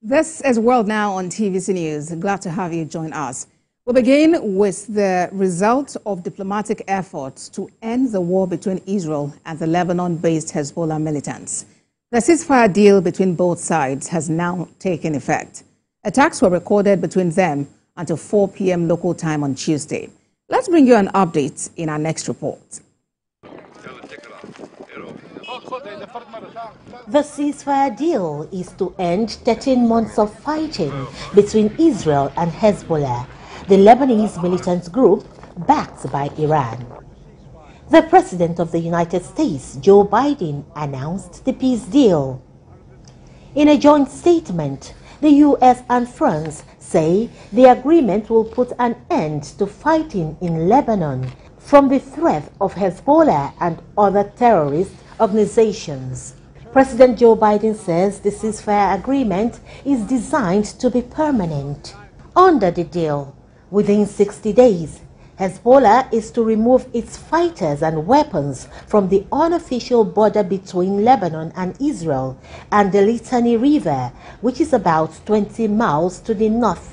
This is World Now on TVC News. Glad to have you join us. We'll begin with the result of diplomatic efforts to end the war between Israel and the Lebanon-based Hezbollah militants. The ceasefire deal between both sides has now taken effect. Attacks were recorded between them until 4 p.m. local time on Tuesday. Let's bring you an update in our next report. The ceasefire deal is to end 13 months of fighting between Israel and Hezbollah, the Lebanese militant group backed by Iran. The President of the United States, Joe Biden, announced the peace deal. In a joint statement, the U.S. and France say the agreement will put an end to fighting in Lebanon from the threat of Hezbollah and other terrorist organizations. President Joe Biden says the ceasefire agreement is designed to be permanent. Under the deal, within 60 days, Hezbollah is to remove its fighters and weapons from the unofficial border between Lebanon and Israel and the Litani River, which is about 20 miles to the north.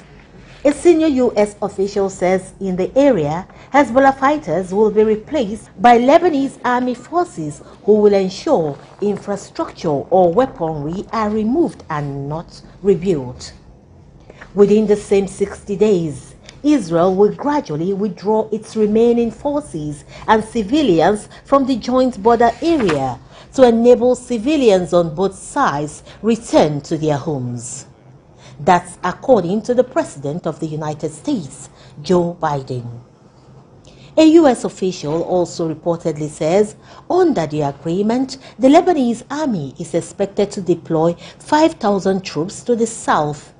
A senior U.S. official says in the area, Hezbollah fighters will be replaced by Lebanese army forces who will ensure infrastructure or weaponry are removed and not rebuilt. Within the same 60 days, Israel will gradually withdraw its remaining forces and civilians from the joint border area to enable civilians on both sides return to their homes. That's according to the President of the United States, Joe Biden. A U.S. official also reportedly says, under the agreement, the Lebanese army is expected to deploy 5,000 troops to the south.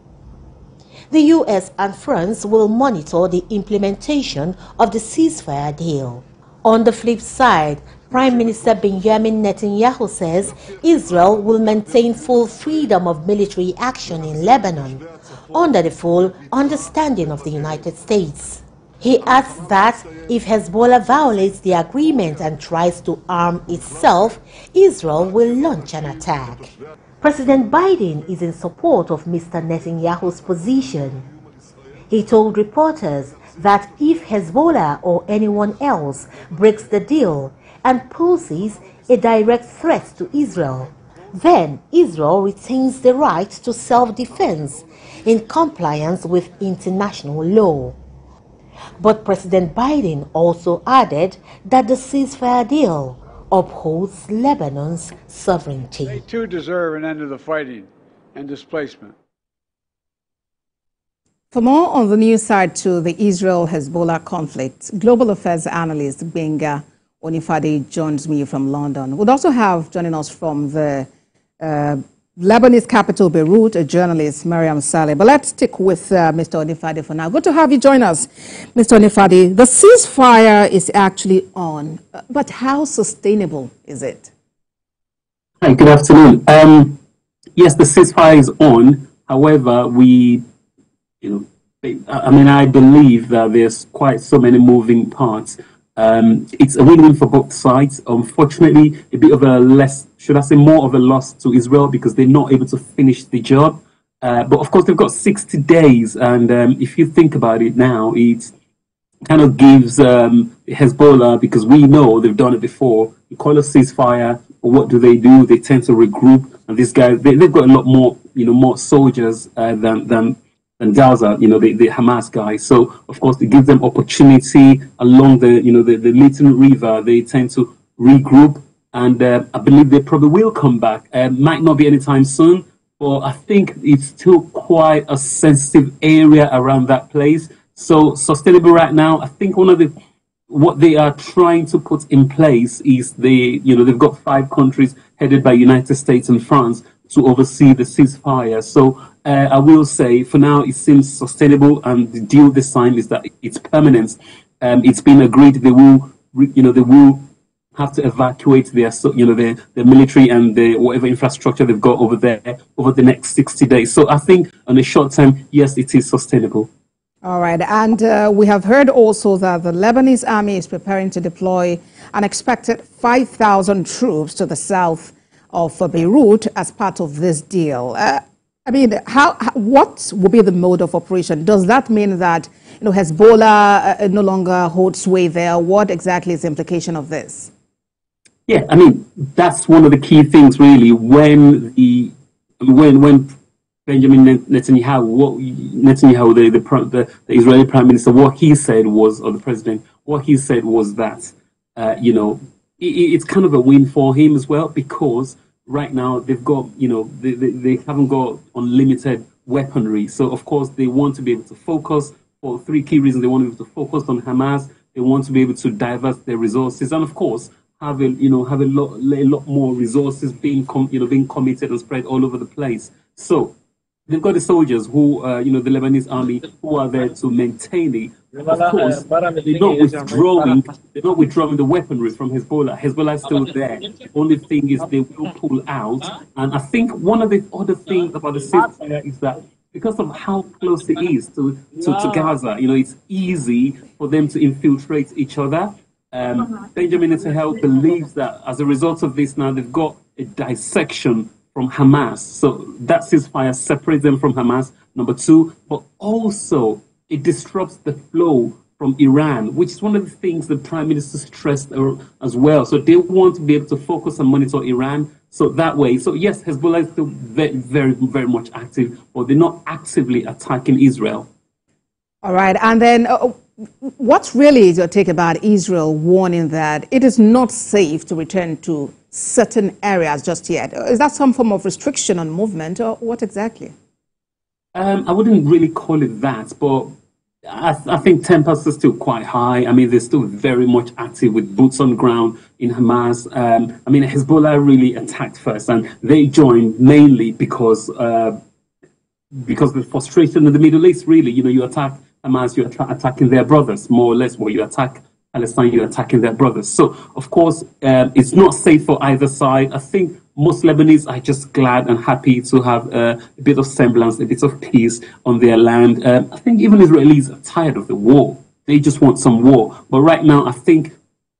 The U.S. and France will monitor the implementation of the ceasefire deal. On the flip side, Prime Minister Benjamin Netanyahu says Israel will maintain full freedom of military action in Lebanon under the full understanding of the United States. He adds that if Hezbollah violates the agreement and tries to arm itself, Israel will launch an attack. President Biden is in support of Mr. Netanyahu's position. He told reporters that if Hezbollah or anyone else breaks the deal and poses a direct threat to Israel, then Israel retains the right to self-defense in compliance with international law. But President Biden also added that the ceasefire deal upholds Lebanon's sovereignty. They too deserve an end to the fighting and displacement. For more on the news side to the Israel-Hezbollah conflict, global affairs analyst Gbenga Onifade joins me from London. We'll also have joining us from the Lebanese capital, Beirut, a journalist, Mariam Saleh. But let's stick with Mr. Onifade for now. Good to have you join us, Mr. Onifade. The ceasefire is actually on, but how sustainable is it? Hi, good afternoon. Yes, the ceasefire is on. However, I believe that there's quite so many moving parts. It's a win-win for both sides. Unfortunately, a bit of a more of a loss to Israel because they're not able to finish the job. But of course, they've got 60 days. And if you think about it now, it kind of gives Hezbollah, because we know they've done it before, you call a ceasefire, what do? They tend to regroup. And these guys, they've got a lot more, more soldiers than Gaza, the Hamas guys. So, of course, it gives them opportunity along the Litani River. They tend to regroup, and I believe they probably will come back. Might not be anytime soon, but I think it's still quite a sensitive area around that place. So, sustainable right now. I think what they are trying to put in place is they've got 5 countries headed by United States and France to oversee the ceasefire. So I will say, for now, it seems sustainable, and the deal this time is that it's permanent. It's been agreed they will have to evacuate their military and whatever infrastructure they've got over there over the next 60 days. So I think on the short term, yes, it is sustainable. All right. And we have heard also that the Lebanese army is preparing to deploy an expected 5,000 troops to the south of Beirut as part of this deal. I mean, what will be the mode of operation? Does that mean that, Hezbollah no longer holds sway there? What exactly is the implication of this? Yeah, I mean, that's one of the key things, really. When Benjamin Netanyahu, the Israeli Prime Minister, what he said was, or the president, what he said was that, it's kind of a win for him as well, because right now they've got, they haven't got unlimited weaponry. So, of course, they want to be able to focus for three key reasons. They want to be able to focus on Hamas. They want to be able to divert their resources. And, of course, have a lot more resources being committed and spread all over the place. So they've got the soldiers who, the Lebanese army, who are there to maintain it. Of course, they're not withdrawing the weaponry from Hezbollah. Hezbollah is still there. The only thing is they will pull out. And I think one of the other things about the ceasefire is that because of how close it is to Gaza, it's easy for them to infiltrate each other. Benjamin Netanyahu believes that as a result of this now, they've got a dissection from Hamas. So that ceasefire separates them from Hamas, number two, but also it disrupts the flow from Iran, which is one of the things the Prime Minister stressed as well. So they want to be able to focus and monitor Iran. So that way, so yes, Hezbollah is still very, very, very much active, but they're not actively attacking Israel. All right. And then what really is your take about Israel warning that it is not safe to return to certain areas just yet? Is that some form of restriction on movement, or what exactly? I wouldn't really call it that, but I think tempers are still quite high. I mean, they're still very much active with boots on ground in Hamas. I mean, Hezbollah really attacked first, and they joined mainly because of the frustration in the Middle East, really. You attack Hamas, you're attacking their brothers, more or less. Well, you attack Palestine, you're attacking their brothers. So, of course, it's not safe for either side. I think most Lebanese are just glad and happy to have a bit of semblance, a bit of peace on their land. I think even Israelis are tired of the war. They just want some war. But right now, I think,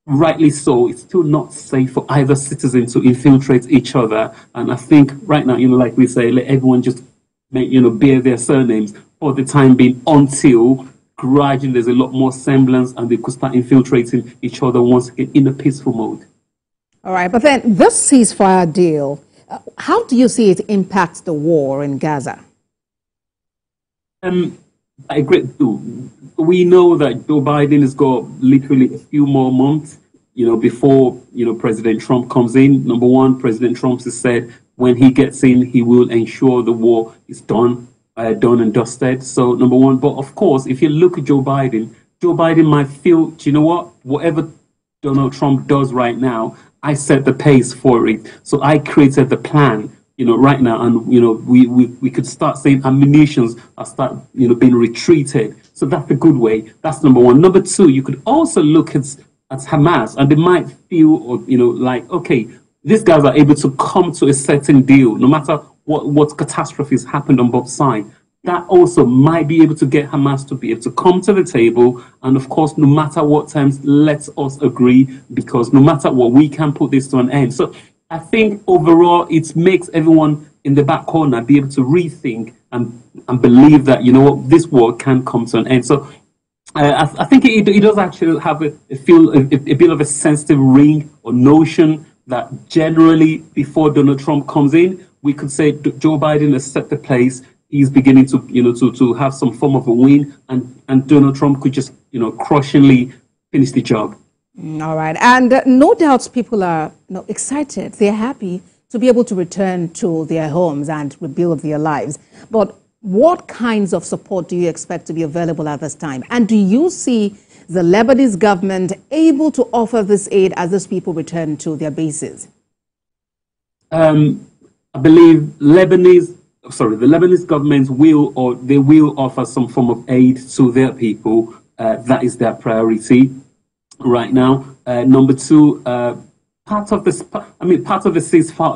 rightly so, it's still not safe for either citizen to infiltrate each other. And I think right now, like we say, let everyone just bear their surnames for the time being, until gradually there's a lot more semblance and they could start infiltrating each other once again in a peaceful mode. All right, but then this ceasefire deal, how do you see it impact the war in Gaza? I agree too. We know that Joe Biden has got literally a few more months, before, President Trump comes in. Number one, President Trump has said when he gets in, he will ensure the war is done and dusted. So number one, but of course, if you look at Joe Biden might feel, do you know what? Whatever Donald Trump does right now, I set the pace for it. So I created the plan, right now. And, we could start saying ammunitions are being retreated. So that's a good way. That's number one. Number two, you could also look at Hamas, and they might feel, like, okay, these guys are able to come to a certain deal, no matter what catastrophes happened on both sides. That also might be able to get Hamas to be able to come to the table. And of course, no matter what terms, let us agree, because no matter what, we can put this to an end. So I think overall, it makes everyone in the back corner be able to rethink and believe that, this war can come to an end. So I think it does actually have a bit of a sensitive ring or notion that generally before Donald Trump comes in, we could say Joe Biden has set the pace. He's beginning to, to have some form of a win, and Donald Trump could just, crushingly finish the job. All right. And no doubt people are excited. They're happy to be able to return to their homes and rebuild their lives. But what kinds of support do you expect to be available at this time? And do you see the Lebanese government able to offer this aid as these people return to their bases? I believe the Lebanese government will offer some form of aid to their people. That is their priority right now. Number two, part of the ceasefire,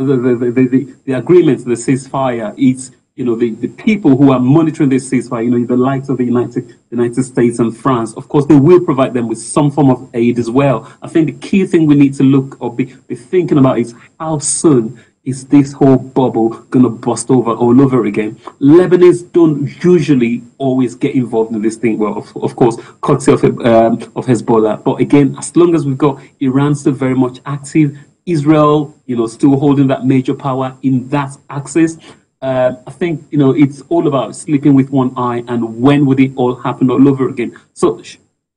the agreement, the ceasefire, it's the people who are monitoring this ceasefire, the likes of the United States and France. Of course, they will provide them with some form of aid as well. I think the key thing we need to look or be thinking about is how soon is this whole bubble going to bust over all over again? Lebanese don't usually always get involved in this thing. Well, of course, courtesy of Hezbollah. But again, as long as we've got Iran still very much active, Israel, still holding that major power in that axis, I think, it's all about sleeping with one eye, and when would it all happen all over again? So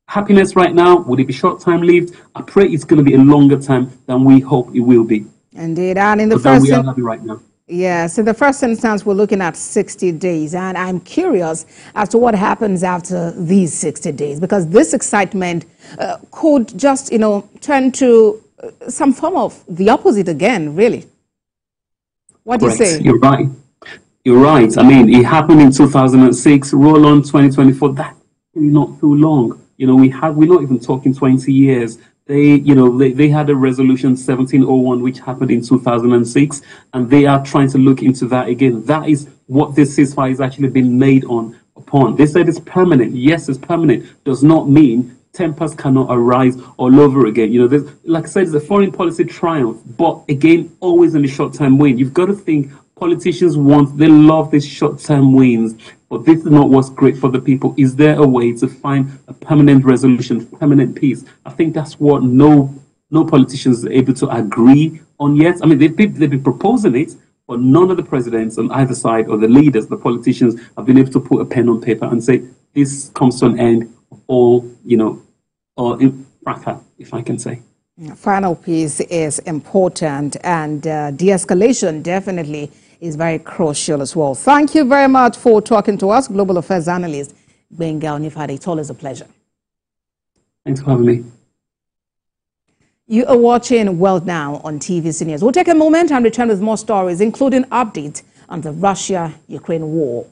happiness right now, would it be short time lived? I pray it's going to be a longer time than we hope it will be. Indeed. And in the first we are happy right now. Yes, in the first instance, we're looking at 60 days. And I'm curious as to what happens after these 60 days, because this excitement could just, turn to some form of the opposite again, really. What do you say? You're right. You're right. I mean, it happened in 2006, roll on 2024. That's really not too long. We're not even talking 20 years. They had a resolution 1701, which happened in 2006, and they are trying to look into that again. That is what this ceasefire has actually been made upon. They said it's permanent. Yes, it's permanent. Does not mean tempers cannot arise all over again. Like I said, it's a foreign policy triumph, but again, always in the short-term win. You've got to think politicians they love these short-term wins, but this is not what's great for the people. Is there a way to find a permanent resolution, permanent peace? I think that's what no politicians are able to agree on yet. I mean, they've been proposing it, but none of the presidents on either side, or the leaders, the politicians, have been able to put a pen on paper and say, this comes to an end, or in fracas, if I can say. Final peace is important, and de-escalation definitely is very crucial as well. Thank you very much for talking to us, Global Affairs Analyst Gbenga Onifade. It's always a pleasure. Thanks for having me. You are watching World Now on TVC News. We'll take a moment and return with more stories, including updates on the Russia-Ukraine war.